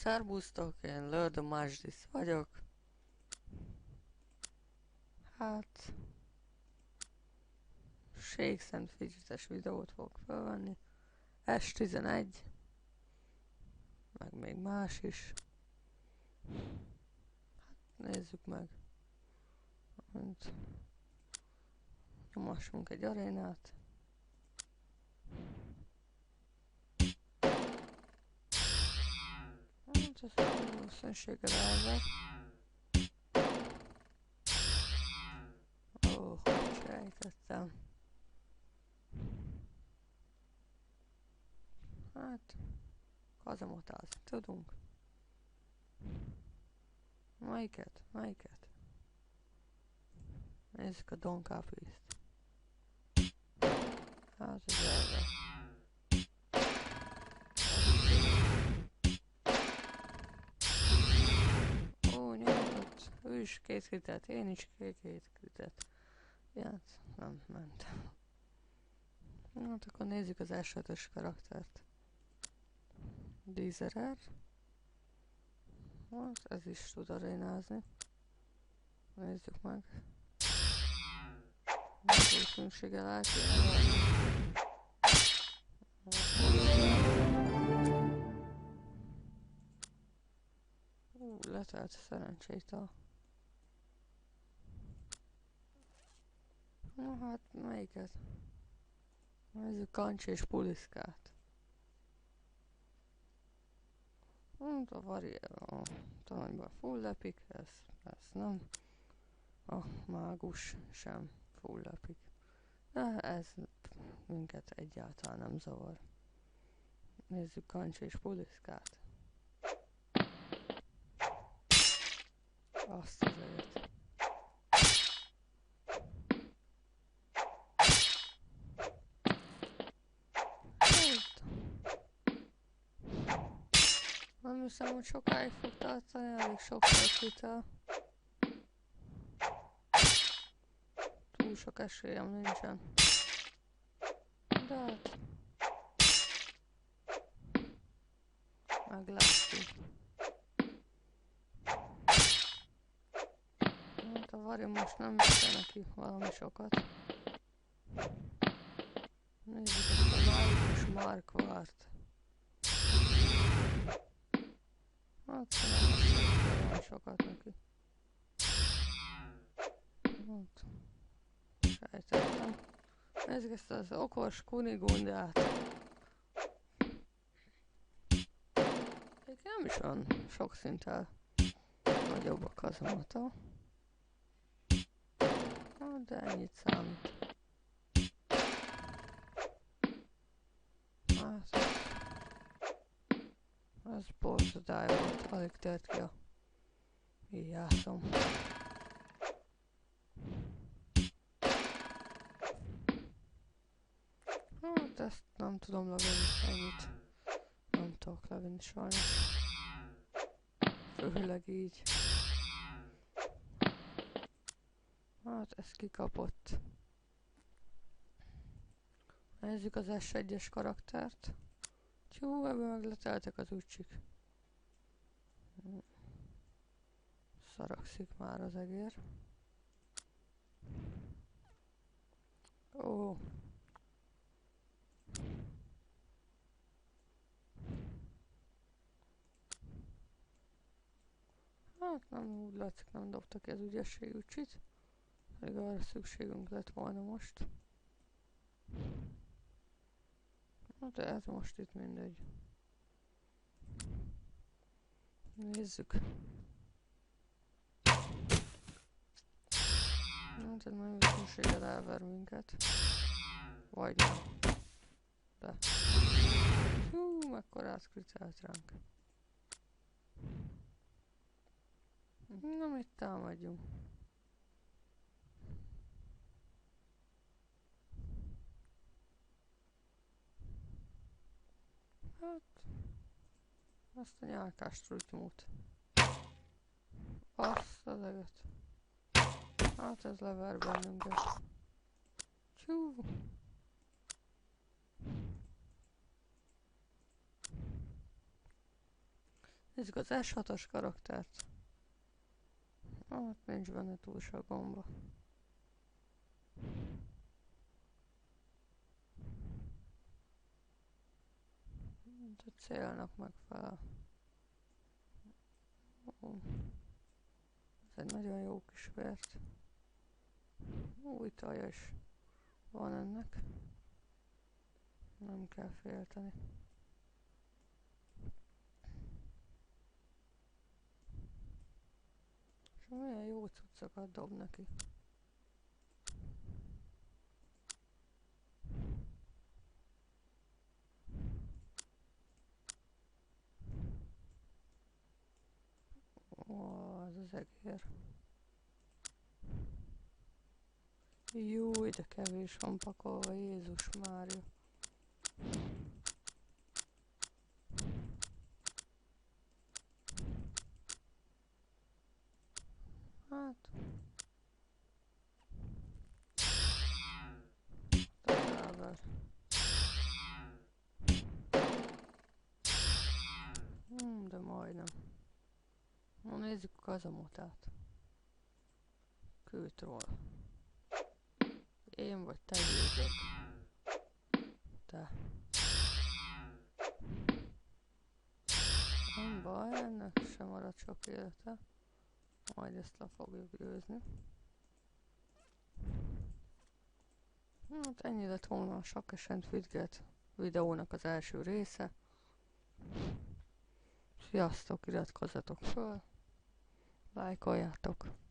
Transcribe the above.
Szerbusztok, én Lord Majdis vagyok. Hát... Shakes and Fidgetes videót fogok felvenni. S11. Meg még más is. Nézzük meg. Mint nyomassunk egy arénát. Hát ez a valószínűséggel elver. Ó, hogy sejtettem. Hát, kazamotázni tudunk. Melyiket? Nézzük a Don Capris-t. Hát ez elver. Ó, nyomott. Ő is két kritet, én is két kritet. Hát, nem ment. Hát akkor nézzük az esetes karaktert. Dízerer. Hát ez is tud arénázni. Nézzük meg. Valószínűséggel el kéne venni. Letelt szerencsétől. Na hát, melyiket? Nézzük Kancsi és Puliszkát. A talanyban full lepik, ez nem. A mágus sem full lepik. De ez minket egyáltalán nem zavar. Nézzük Kancsi és Puliszkát. Azt az egyet. Nem hiszem, hogy sokáig fog tartani, elég sok kitel. Túl sok esélyem nincsen. De hát... meglátjuk. Hát a Vari most nem vitte neki valami sokat. Nézzük ezt a mágikus Markvart. Hát nem van sokat neki. Hát, sejtettem. Nézzük ezt az okos Kunigundát. Nem is van sok szinttel nagyobb a kazamata. Hát, de ennyit számít. Hát, ez borzadály volt, alig tört ki a íjászom. Hát ezt nem tudom levenni, ennyit nem tudok levenni sajnos. Főleg így. Hát ez kikapott. Nézzük az S1-es karaktert. Tyú, ebben meg leteltek az ucsik. Szarakszik már az egér. Ó. Hát nem úgy látszik, nem dobtak ki az ügyesség ucsit. Pedig arra szükségünk lett volna most. De ez most itt mindegy. Nézzük. Hát ez nagyon viszonséggel elver minket. Vagy nem. De. Hú, mekkorát kritizált ránk. Na, mit támadjunk? Hát... azt a nyálkás trutymút. Azt az eget. Hát ez lever bennünket. Csú! Nézzük az S6-os karaktert. Hát nincs benne túl sok gomba. De célnak megfelel. Ez egy nagyon jó kis vért. Új taja is van ennek. Nem kell félteni. És milyen jó cuccokat dob neki. Ó, ez az egér. Júj, de kevés van pakolva, Jézus Mária. Hát... Tovább. De majdnem. Na nézzük a kazamotát. Kültról. Én vagy te győzök. Te. Nem baj, ennek sem marad sok élete. Majd ezt le fogjuk győzni. Hát ennyi lett volna a Sakk és Fitget videónak az első része. Sziasztok, iratkozzatok föl, lájkoljátok.